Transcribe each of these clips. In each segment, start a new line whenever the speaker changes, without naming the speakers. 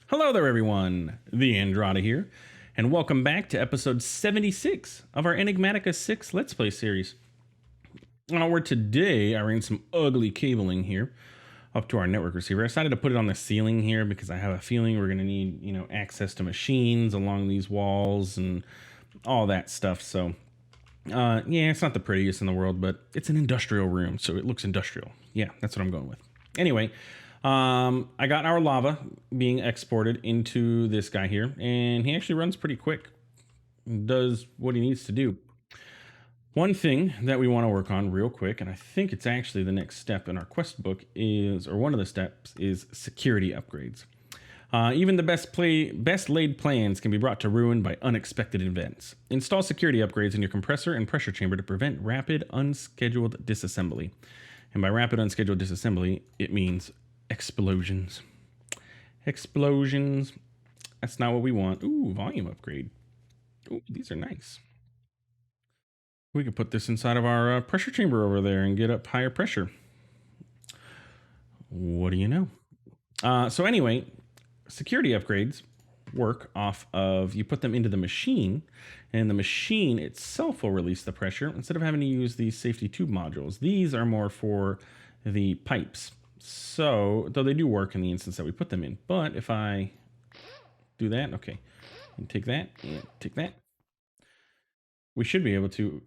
Hello there, everyone. TheAndrata here, and welcome back to episode 76 of our Enigmatica 6 Let's Play series. Where today I ran some ugly cabling here up to our network receiver. I decided to put it on the ceiling here because I have a feeling we're going to need, access to machines along these walls and all that stuff. So, yeah, it's not the prettiest in the world, but it's an industrial room, so it looks industrial. Yeah, that's what I'm going with. Anyway, I got our lava being exported into this guy here, and he actually runs pretty quick. Does what he needs to do. One thing that we want to work on real quick, and I think it's actually the next step in our quest book is, or one of the steps is security upgrades. Even the best laid plans can be brought to ruin by unexpected events. Install security upgrades in your compressor and pressure chamber to prevent rapid unscheduled disassembly. And by rapid unscheduled disassembly, it means explosions. Explosions. That's not what we want. Ooh, volume upgrade. Ooh, these are nice. We could put this inside of our pressure chamber over there and get up higher pressure. What do you know? So anyway, security upgrades work off of, you put them into the machine, and the machine itself will release the pressure instead of having to use these safety tube modules. These are more for the pipes. So, though they do work in the instance that we put them in. But if I do that, okay, and take that, and take that, we should be able to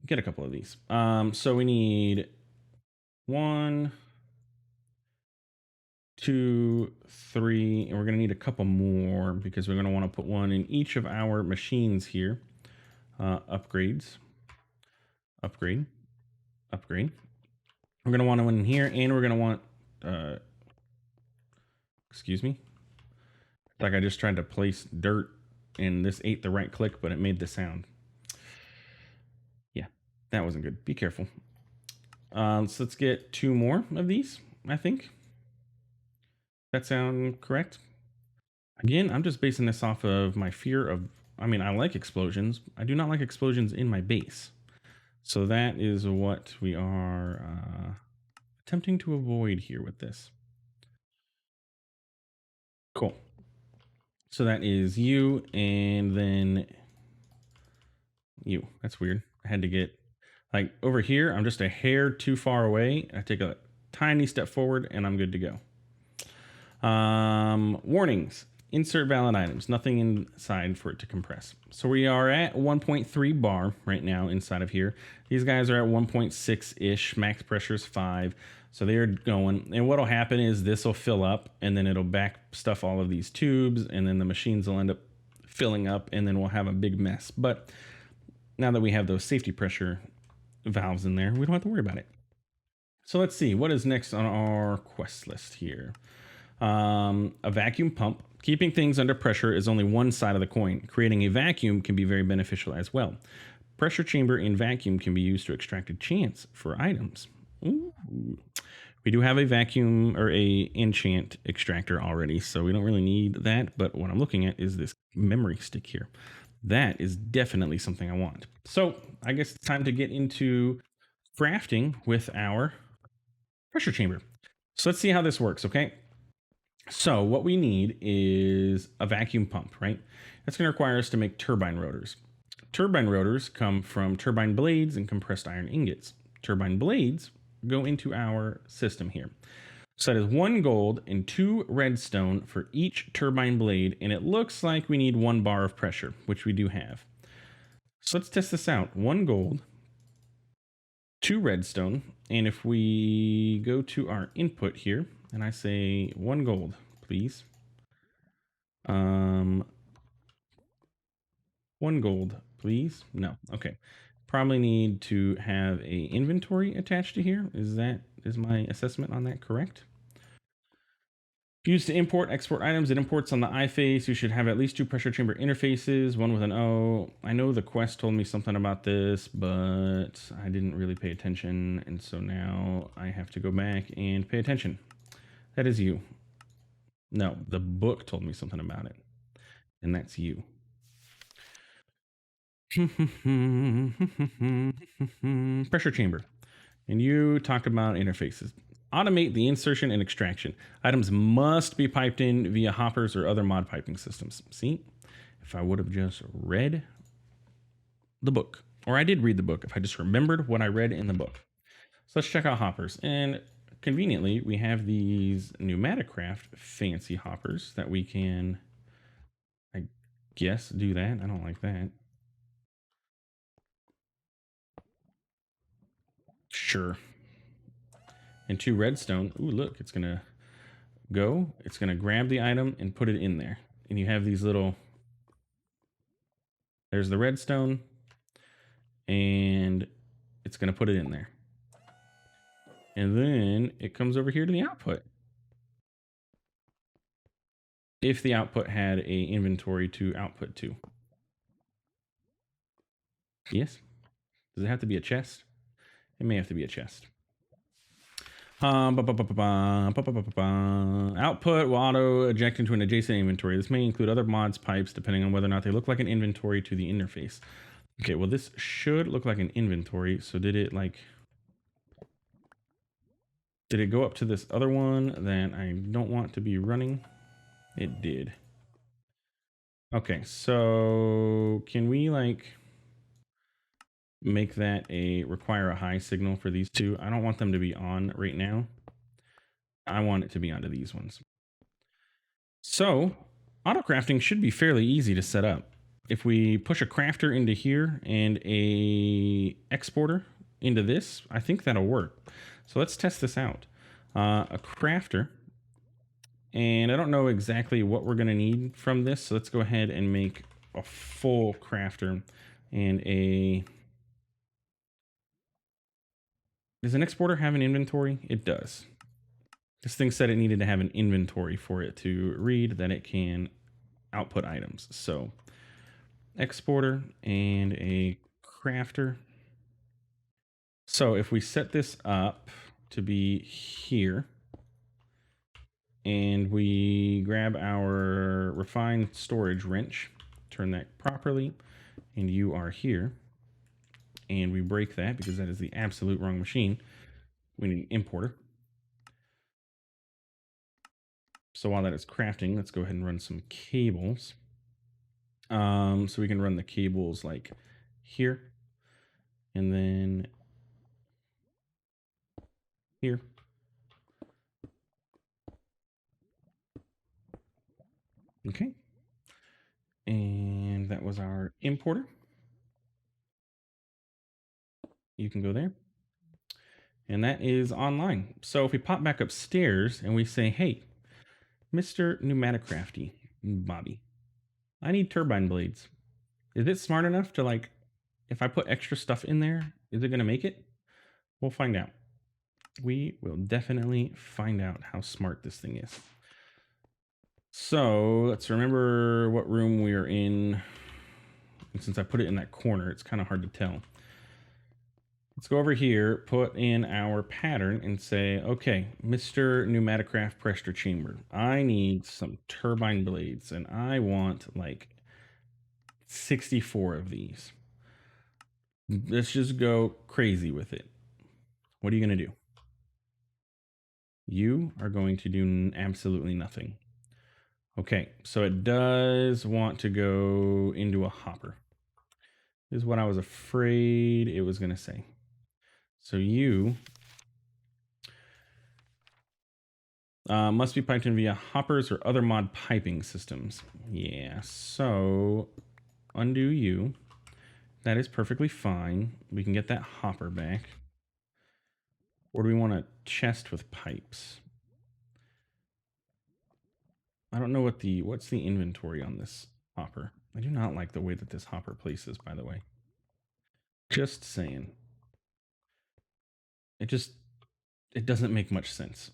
get a couple of these. So we need 1, 2, 3, and we're going to need a couple more because we're going to want to put one in each of our machines here. Upgrades, upgrade, upgrade. We're going to want one in here, and we're going to want, excuse me. Like I just tried to place dirt and this ate the right click, but it made the sound. Yeah, that wasn't good. Be careful. So let's get 2 more of these, I think. That sound correct? Again, I'm just basing this off of my fear of, I like explosions. I do not like explosions in my base. So that is what we are attempting to avoid here with this. Cool. So that is you, and then you. That's weird. I had to get, like, over here, I'm just a hair too far away. I take a tiny step forward, and I'm good to go. Warnings. Insert valid items. Nothing inside for it to compress. So we are at 1.3 bar right now inside of here. These guys are at 1.6-ish. Max pressure is 5. So they're going. And what'll happen is this will fill up, and then it'll back stuff all of these tubes, and then the machines will end up filling up, and then we'll have a big mess. But now that we have those safety pressure valves in there, we don't have to worry about it. So let's see. What is next on our quest list here? A vacuum pump. Keeping things under pressure is only one side of the coin. Creating a vacuum can be very beneficial as well. Pressure chamber in vacuum can be used to extract a chance for items. Ooh. We do have a vacuum or a enchant extractor already, so we don't really need that. But what I'm looking at is this memory stick here. That is definitely something I want. So I guess it's time to get into crafting with our pressure chamber. So let's see how this works, okay? So what we need is a vacuum pump, right? That's going to require us to make turbine rotors. Turbine rotors come from turbine blades and compressed iron ingots. Turbine blades go into our system here. So that is 1 gold and 2 redstone for each turbine blade, and it looks like we need 1 bar of pressure, which we do have. So let's test this out. 1 gold, 2 redstone, and if we go to our input here, and I say 1 gold, please. 1 gold, please. No, okay. Probably need to have a inventory attached to here. Is my assessment on that correct? Used to import, export items. It imports on the I face. You should have at least 2 pressure chamber interfaces, 1 with an O. I know the quest told me something about this, but I didn't really pay attention, and so now I have to go back and pay attention. That is you. No, the book told me something about it, and that's you. Pressure chamber. And you talked about interfaces. automate the insertion and extraction. Items must be piped in via hoppers or other mod piping systems. See, if I would have just read the book, or I did read the book, if I just remembered what I read in the book. So let's check out hoppers. And conveniently, we have these Enigmatica fancy hoppers that we can, I guess, do that. I don't like that. Sure. And 2 redstone. Ooh, look, it's gonna go. It's gonna grab the item and put it in there. And you have these little. There's the redstone, and it's gonna put it in there. And then it comes over here to the output. If the output had a inventory to output to. Yes. Does it have to be a chest? It may have to be a chest. Output will auto eject into an adjacent inventory. This may include other mods pipes depending on whether or not they look like an inventory to the interface. Okay, well this should look like an inventory. So did it go up to this other one that I don't want to be running? It did. Okay, so can we make that require a high signal for these two? I don't want them to be on right now. I want it to be onto these ones. So auto crafting should be fairly easy to set up. If we push a crafter into here and a exporter into this, I think that'll work. So let's test this out. A crafter, and I don't know exactly what we're going to need from this. So let's go ahead and make a full crafter and a. Does an exporter have an inventory? It does. This thing said it needed to have an inventory for it to read that it can output items. So exporter and a crafter. So if we set this up to be here and we grab our refined storage wrench, turn that properly, and you are here, and we break that because that is the absolute wrong machine. We need an importer. So while that is crafting, let's go ahead and run some cables. So we can run the cables like here, and then here. Okay. And that was our importer. You can go there. And that is online. So if we pop back upstairs and we say, hey, Mr. Enigmatica Bobby, I need turbine blades. Is it smart enough to if I put extra stuff in there, is it going to make it? We'll find out. We will definitely find out how smart this thing is. So let's remember what room we are in. And since I put it in that corner, it's kind of hard to tell. Let's go over here, put in our pattern and say, okay, Mr. Enigmatica pressure chamber, I need some turbine blades and I want 64 of these. Let's just go crazy with it. What are you going to do? You are going to do absolutely nothing. Okay, so it does want to go into a hopper. This is what I was afraid it was going to say. So you must be piped in via hoppers or other mod piping systems. Yeah, so undo you. That is perfectly fine. We can get that hopper back. Or do we want a chest with pipes? I don't know what's the inventory on this hopper. I do not like the way that this hopper places, by the way. Just saying. It doesn't make much sense.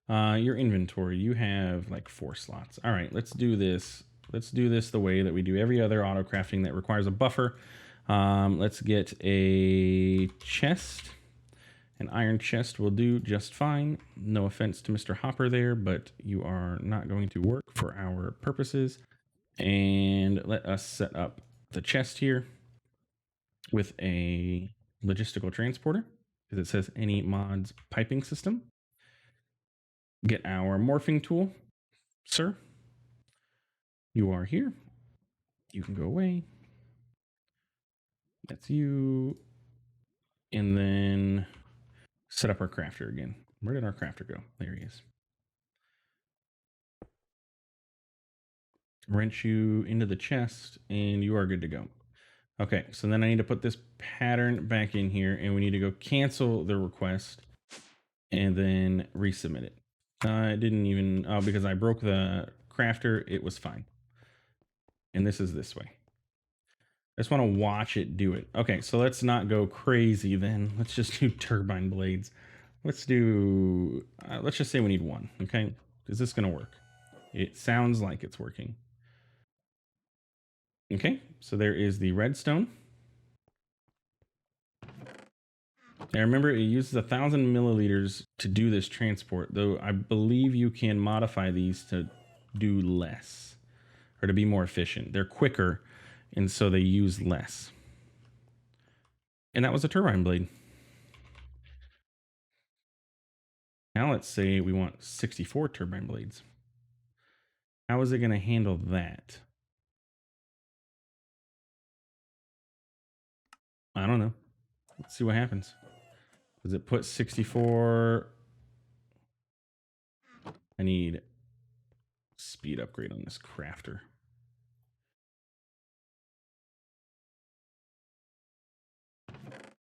Your inventory, you have 4 slots. All right, let's do this. Let's do this the way that we do every other auto crafting that requires a buffer. Let's get a chest. An iron chest will do just fine. No offense to Mr. Hopper there, but you are not going to work for our purposes. And let us set up the chest here with a logistical transporter. because it says any mods piping system. Get our morphing tool. Sir, you are here. You can go away. That's you. And then set up our crafter again. Where did our crafter go? There he is. Wrench you into the chest, and you are good to go. Okay, so then I need to put this pattern back in here, and we need to go cancel the request and then resubmit it. I didn't even, because I broke the crafter, it was fine. And this is this way. I just want to watch it do it. Okay, so let's not go crazy then. Let's just do turbine blades. Let's do, let's just say we need one, okay? Is this going to work? It sounds like it's working. Okay, so there is the redstone. Now remember, it uses 1,000 milliliters to do this transport, though I believe you can modify these to do less or to be more efficient. They're quicker, and so they use less. And that was a turbine blade. Now let's say we want 64 turbine blades. How is it going to handle that? I don't know. Let's see what happens. Does it put 64? I need speed upgrade on this crafter.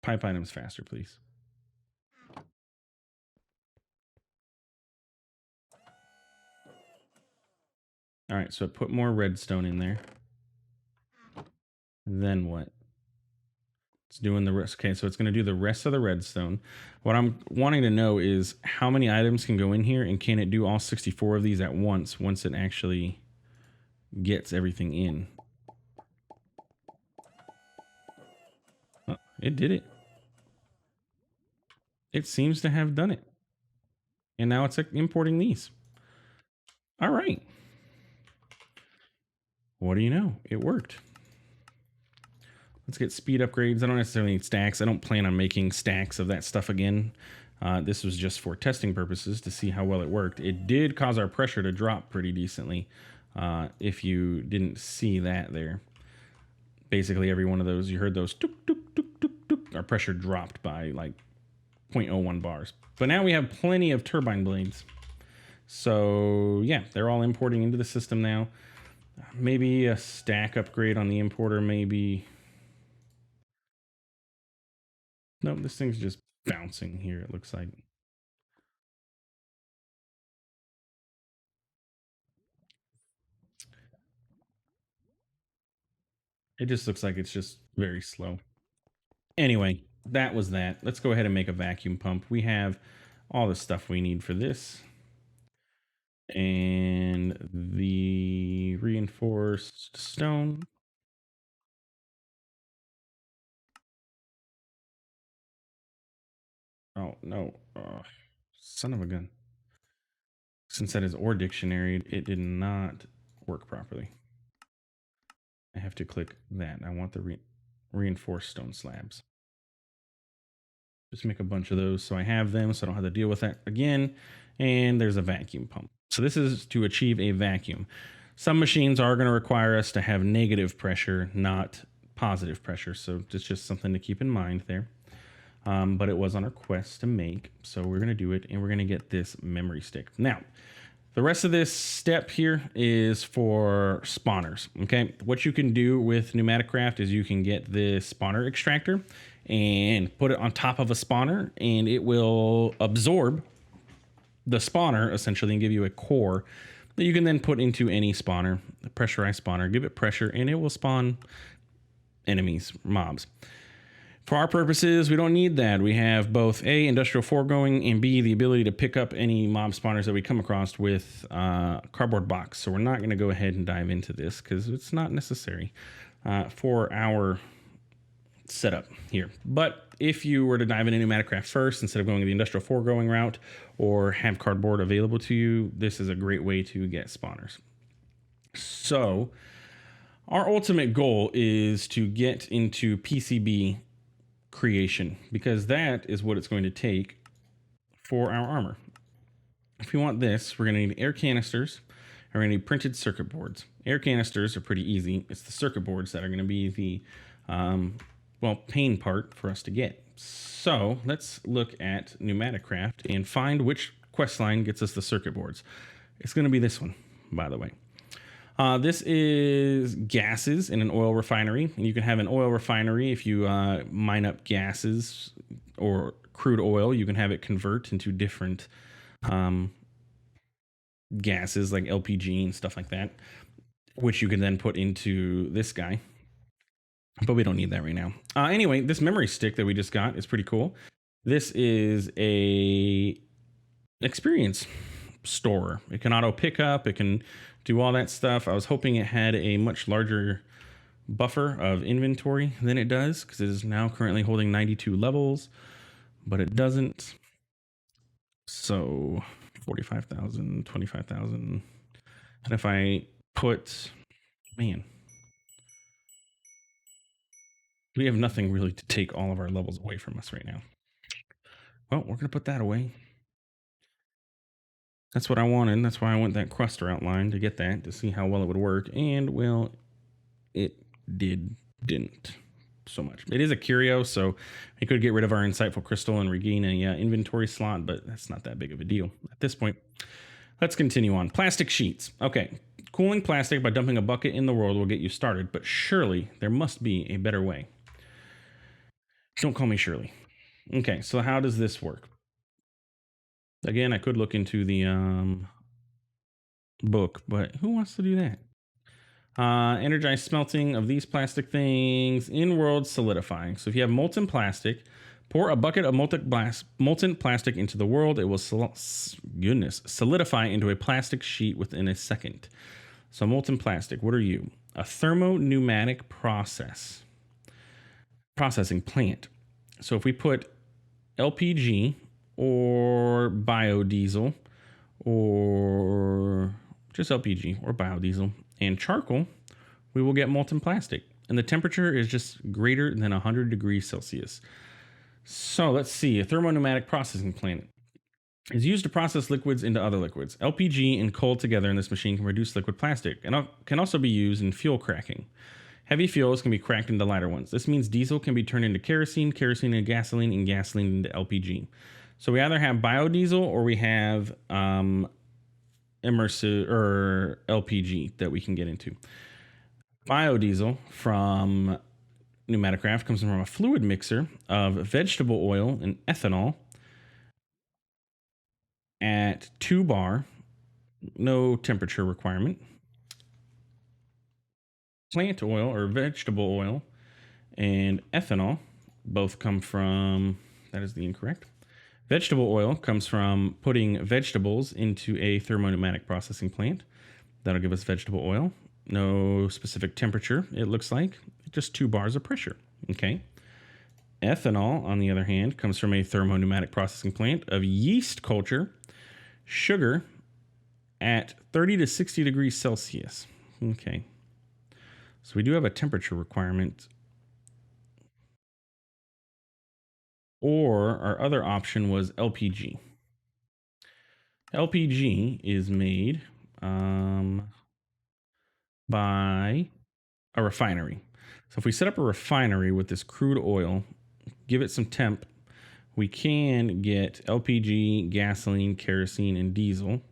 Pipe items faster, please. All right, so it put more redstone in there. Then what? It's doing the rest. Okay, so it's going to do the rest of the redstone. What I'm wanting to know is how many items can go in here, and can it do all 64 of these at once it actually gets everything in? Oh, it did it. It seems to have done it. And now it's importing these. All right. What do you know? It worked. Let's get speed upgrades. I don't necessarily need stacks. I don't plan on making stacks of that stuff again. This was just for testing purposes to see how well it worked. It did cause our pressure to drop pretty decently. If you didn't see that there. Basically every one of those, you heard those tuk, tuk, tuk, tuk, tuk. Our pressure dropped by like 0.01 bars. But now we have plenty of turbine blades. So yeah, they're all importing into the system now. Maybe a stack upgrade on the importer, maybe. No, this thing's just bouncing here, it looks like. It just looks like it's just very slow. Anyway, that was that. Let's go ahead and make a vacuum pump. We have all the stuff we need for this. And the reinforced stone. Oh, no. Son of a gun. Since that is ore dictionary, it did not work properly. I have to click that. I want the reinforced stone slabs. Just make a bunch of those so I have them so I don't have to deal with that again. And there's a vacuum pump. So this is to achieve a vacuum. Some machines are going to require us to have negative pressure, not positive pressure. So it's just something to keep in mind there. But it was on our quest to make. So we're going to do it, and we're going to get this memory stick. Now, the rest of this step here is for spawners, okay? What you can do with Pneumaticraft is you can get this spawner extractor and put it on top of a spawner, and it will absorb the spawner, essentially, and give you a core that you can then put into any spawner, a pressurized spawner, give it pressure, and it will spawn enemies, mobs. For our purposes, we don't need that. We have both A, industrial foregoing, and B, the ability to pick up any mob spawners that we come across with cardboard box. So we're not going to go ahead and dive into this because it's not necessary for our setup here. But if you were to dive into Pneumaticraft first instead of going the industrial foregoing route or have cardboard available to you, this is a great way to get spawners. So our ultimate goal is to get into PCB creation, because that is what it's going to take for our armor. If we want this, we're going to need air canisters, and we're going to need printed circuit boards. Air canisters are pretty easy. It's the circuit boards that are going to be the, pain part for us to get. So let's look at Enigmatica and find which quest line gets us the circuit boards. It's going to be this one, by the way. This is gases in an oil refinery. And you can have an oil refinery if you mine up gases or crude oil. You can have it convert into different gases like LPG and stuff like that, which you can then put into this guy. But we don't need that right now. Anyway, this memory stick that we just got is pretty cool. This is a experience store. It can auto pick up. It can do all that stuff. I was hoping it had a much larger buffer of inventory than it does, because it is now currently holding 92 levels, but it doesn't. So 45,000, 25,000. And if I put, man, we have nothing really to take all of our levels away from us right now. Well, we're going to put that away. That's what I wanted. That's why I went that cluster outline to get that, to see how well it would work. And, well, it didn't so much. It is a curio, so I could get rid of our insightful crystal and regain a inventory slot, but that's not that big of a deal at this point. Let's continue on. Plastic sheets. Okay. Cooling plastic by dumping a bucket in the world will get you started, but surely there must be a better way. Don't call me Shirley. Okay, so how does this work? Again, I could look into the book, but who wants to do that? Energized smelting of these plastic things in world solidifying. So if you have molten plastic, pour a bucket of molten plastic into the world. It will solidify into a plastic sheet within a second. So molten plastic, what are you? A thermopneumatic processing plant. So if we put LPG or biodiesel, or just LPG or biodiesel and charcoal, we will get molten plastic. And the temperature is just greater than 100 degrees Celsius. So let's see. A thermopneumatic processing plant is used to process liquids into other liquids. LPG and coal together in this machine can produce liquid plastic, and can also be used in fuel cracking. Heavy fuels can be cracked into lighter ones. This means diesel can be turned into kerosene, kerosene into gasoline, and gasoline into LPG. So we either have biodiesel or we have immersive or LPG that we can get into. Biodiesel from Enigmatica comes from a fluid mixer of vegetable oil and ethanol at 2 bar, no temperature requirement. Plant oil or vegetable oil and ethanol both come from, that is the incorrect. Vegetable oil comes from putting vegetables into a thermopneumatic processing plant. That'll give us vegetable oil. No specific temperature, it looks like. Just 2 bars of pressure. Okay. Ethanol, on the other hand, comes from a thermopneumatic processing plant of yeast culture, sugar at 30 to 60 degrees Celsius. Okay. So we do have a temperature requirement. Or our other option was LPG. LPG is made by a refinery. So if we set up a refinery with this crude oil, give it some temp, we can get LPG, gasoline, kerosene, and diesel.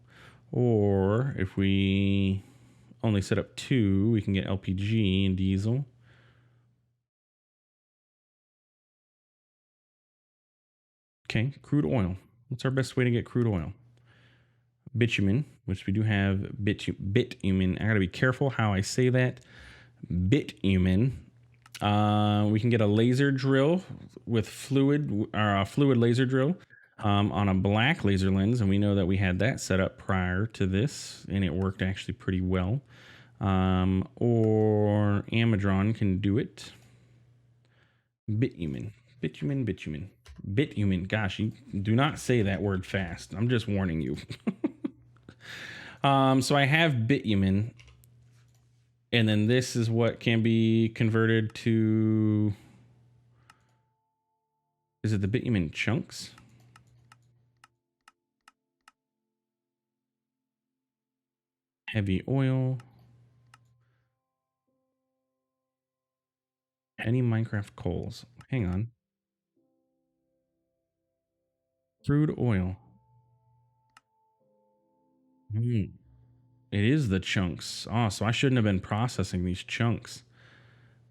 Or if we only set up 2, we can get LPG and diesel. Okay, crude oil. What's our best way to get crude oil? Bitumen, which we do have bitumen. I gotta be careful how I say that. Bitumen. We can get a laser drill with fluid, or a fluid laser drill on a black laser lens, and we know that we had that set up prior to this, and it worked actually pretty well. Or Amadron can do it. Bitumen. Bitumen. Gosh, you do not say that word fast. I'm just warning you. So I have bitumen, and then this is what can be converted to Is it the bitumen chunks? Heavy oil. Any Minecraft coals. Hang on. Crude oil. It is the chunks. Oh, so I shouldn't have been processing these chunks.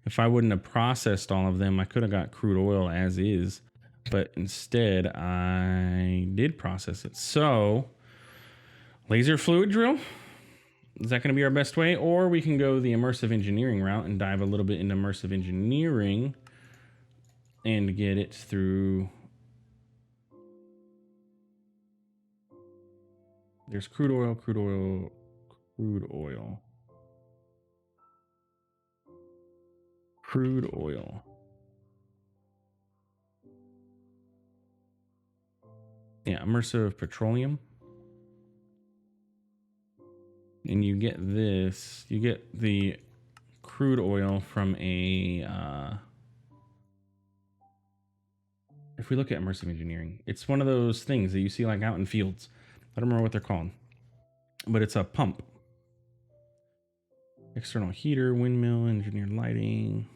If I wouldn't have processed all of them, I could have got crude oil as is. But instead, I did process it. So, laser fluid drill? Is that going to be our best way? Or we can go the immersive engineering route and dive a little bit into immersive engineering and get it through. There's crude oil, crude oil, crude oil. Crude oil. Yeah, immersive petroleum. And you get this. You get the crude oil from a... if we look at immersive engineering, it's one of those things that you see like out in fields. I don't remember what they're called. But it's a pump. External heater, windmill, engineered lighting.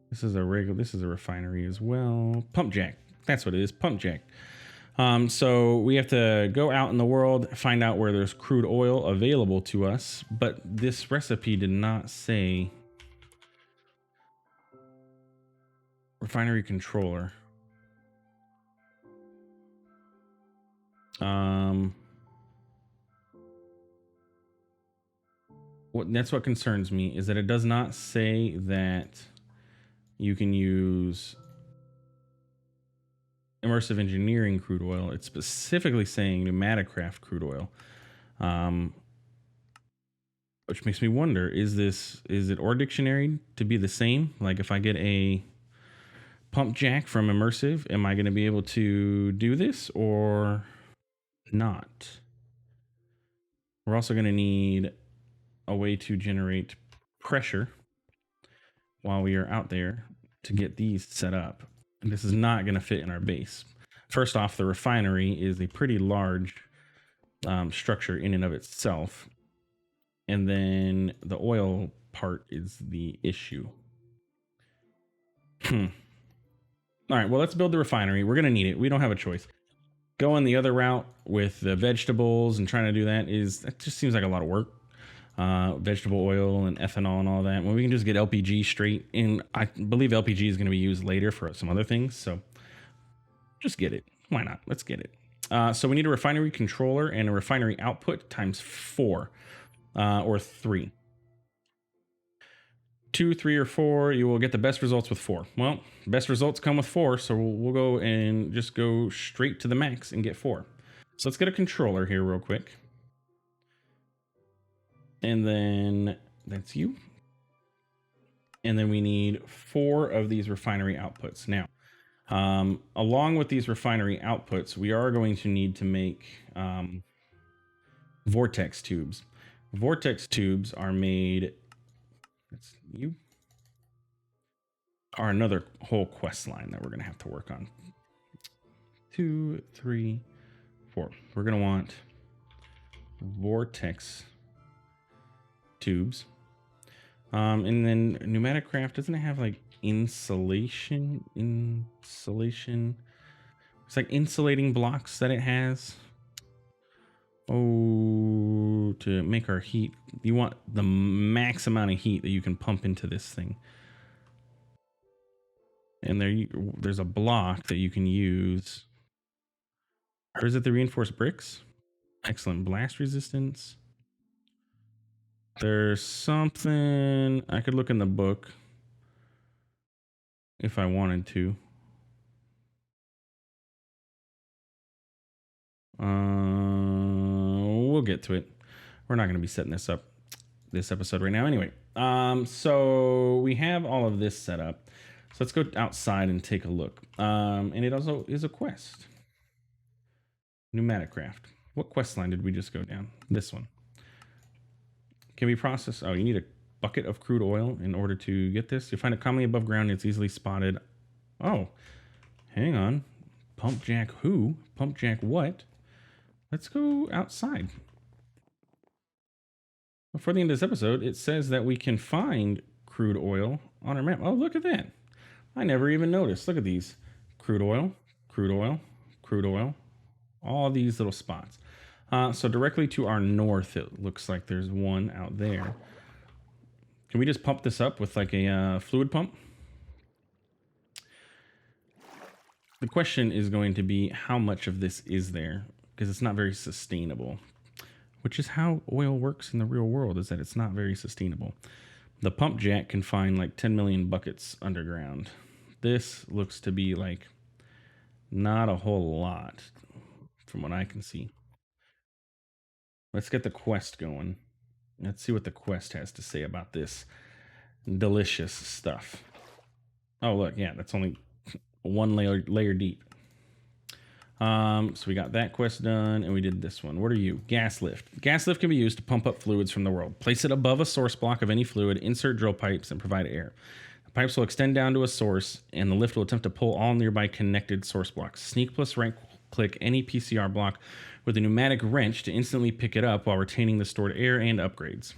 This is a refinery as well. Pump jack. That's what it is. Pump jack. So we have to go out in the world, find out where there's crude oil available to us. But this recipe did not say refinery controller. That's what concerns me, is that it does not say that you can use immersive engineering crude oil. It's specifically saying Enigmatica crude oil, which makes me wonder: is it or dictionary to be the same? Like if I get a pump jack from immersive, am I going to be able to do this or not? We're also going to need a way to generate pressure while we are out there to get these set up. And this is not going to fit in our base. First off, the refinery is a pretty large structure in and of itself. And then the oil part is the issue. All right, well, let's build the refinery. We're going to need it. We don't have a choice. Going the other route with the vegetables and trying to do that just seems like a lot of work. Vegetable oil and ethanol and all that, when we can just get LPG straight in. I believe LPG is going to be used later for some other things, so just get it. Why not? Let's get it. So we need a refinery controller and a refinery output times 4 or 3. 2, 3, or 4, you will get the best results with 4. Well, best results come with 4, so we'll go and just go straight to the max and get 4. So let's get a controller here real quick. And then that's you. And then we need 4 of these refinery outputs. Now, along with these refinery outputs, we are going to need to make vortex tubes. Vortex tubes are made... That's you. Are another whole quest line that we're going to have to work on. 2, 3, 4. We're going to want vortex tubes. And then Enigmatica, doesn't it have like insulation? It's like insulating blocks that it has. Oh, to make our heat. You want the max amount of heat that you can pump into this thing. And there's a block that you can use. Or is it the reinforced bricks? Excellent. Blast resistance. There's something I could look in the book if I wanted to. We'll get to it. We're not going to be setting this up this episode right now anyway. So we have all of this set up. So let's go outside and take a look. And it also is a quest. Enigmatica. What quest line did we just go down? This one. Can we process? Oh, you need a bucket of crude oil in order to get this. You find it commonly above ground. It's easily spotted Oh, hang on. Pump jack who? Pump jack what? Let's go outside. Before the end of this episode, it says that we can find crude oil on our map. Oh, look at that. I never even noticed. Look at these. Crude oil, crude oil, crude oil. All these little spots. So directly to our north, it looks like there's one out there. Can we just pump this up with like a fluid pump? The question is going to be how much of this is there, because it's not very sustainable, which is how oil works in the real world, is that it's not very sustainable. The pump jack can find like 10 million buckets underground. This looks to be like not a whole lot from what I can see. Let's get the quest going. Let's see what the quest has to say about this delicious stuff. Oh, look, yeah, that's only one layer deep. So we got that quest done, and we did this one. What are you? Gas lift. Gas lift can be used to pump up fluids from the world. Place it above a source block of any fluid, insert drill pipes, and provide air. The pipes will extend down to a source, and the lift will attempt to pull all nearby connected source blocks. Sneak plus right click any PCR block with a pneumatic wrench to instantly pick it up while retaining the stored air and upgrades.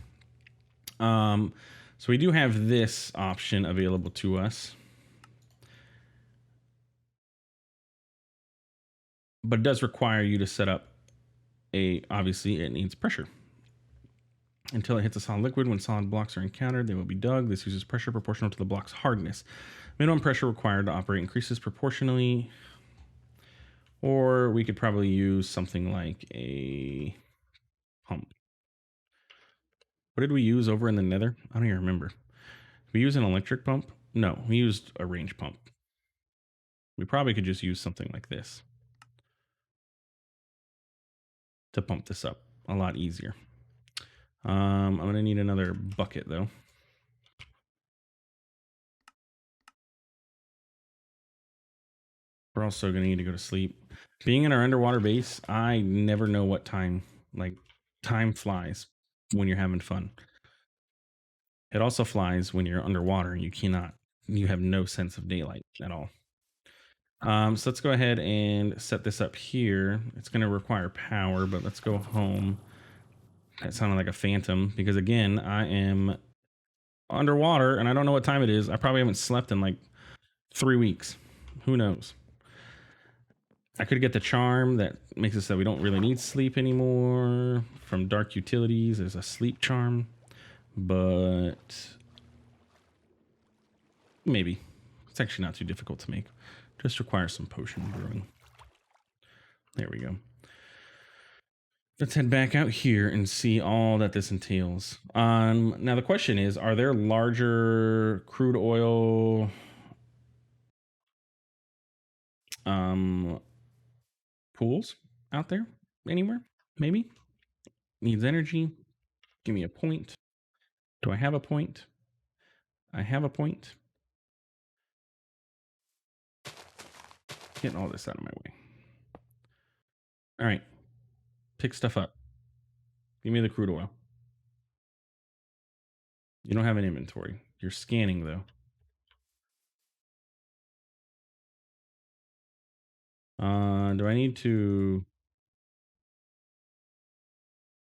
So we do have this option available to us, but it does require you to set up obviously it needs pressure. Until it hits a solid liquid, when solid blocks are encountered, they will be dug. This uses pressure proportional to the block's hardness. Minimum pressure required to operate increases proportionally. Or we could probably use something like a pump. What did we use over in the nether? I don't even remember. Did we use an electric pump? No, we used a range pump. We probably could just use something like this to pump this up a lot easier. I'm going to need another bucket though. We're also going to need to go to sleep. Being in our underwater base, I never know what time, like, time flies when you're having fun. It also flies when you're underwater and you have no sense of daylight at all. So let's go ahead and set this up here. It's going to require power, but let's go home. That sounded like a phantom because, again, I am underwater and I don't know what time it is. I probably haven't slept in like 3 weeks. Who knows? I could get the charm that makes it so we don't really need sleep anymore. From Dark Utilities, there's a sleep charm, but maybe. It's actually not too difficult to make. Just requires some potion brewing. There we go. Let's head back out here and see all that this entails. Now the question is, are there larger crude oil pools out there anywhere? Maybe. Needs energy. Give me a point. Do I have a point? I have a point. Getting all this out of my way. All right. Pick stuff up. Give me the crude oil. You don't have an inventory. You're scanning though. Do I need to?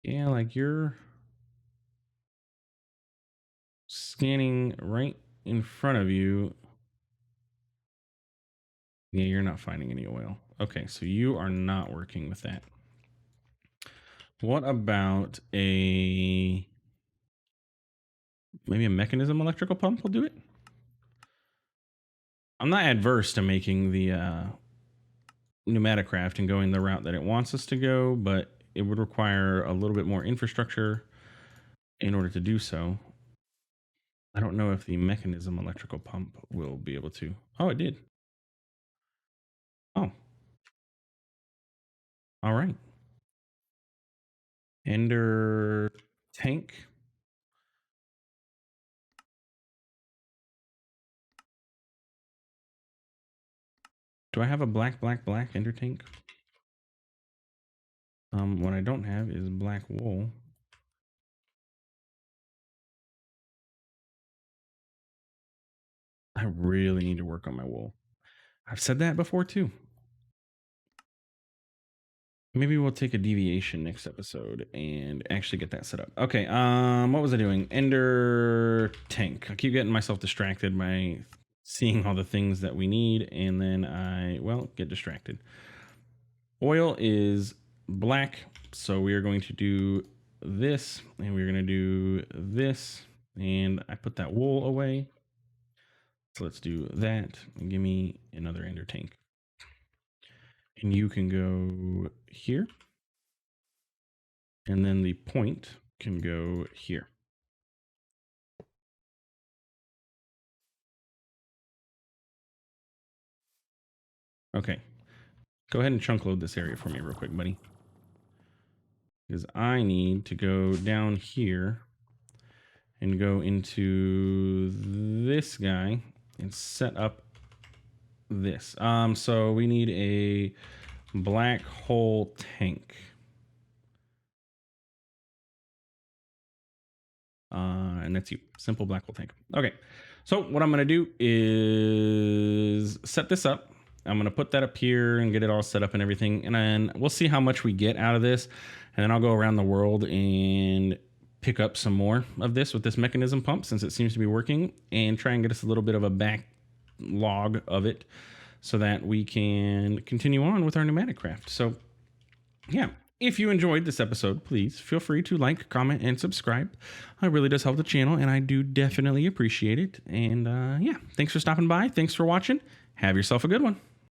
Yeah, like you're scanning right in front of you. Yeah, you're not finding any oil. Okay, so you are not working with that. What about maybe a mechanism electrical pump will do it? I'm not adverse to making the Pneumaticraft and going the route that it wants us to go, but it would require a little bit more infrastructure in order to do so. I don't know if the mechanism electrical pump will be able to. Oh, it did. Oh. All right. Ender tank. Do I have a black ender tank? What I don't have is black wool. I really need to work on my wool. I've said that before too. Maybe we'll take a deviation next episode and actually get that set up. Okay, what was I doing? Ender tank. I keep getting myself distracted by seeing all the things that we need, and then I, well, get distracted. Oil is black, so we are going to do this, and we're going to do this, and I put that wool away. So let's do that, and give me another ender tank. And you can go here. And then the point can go here. Okay. Go ahead and chunk load this area for me real quick, buddy. Because I need to go down here and go into this guy and set up this. So we need a black hole tank. And that's you. Simple black hole tank. Okay. So what I'm going to do is set this up. I'm going to put that up here and get it all set up and everything. And then we'll see how much we get out of this. And then I'll go around the world and pick up some more of this with this mechanism pump, since it seems to be working, and try and get us a little bit of a backlog of it so that we can continue on with our pneumatic craft. So yeah, if you enjoyed this episode, please feel free to like, comment, and subscribe. It really does help the channel, and I do definitely appreciate it. And yeah, thanks for stopping by. Thanks for watching. Have yourself a good one.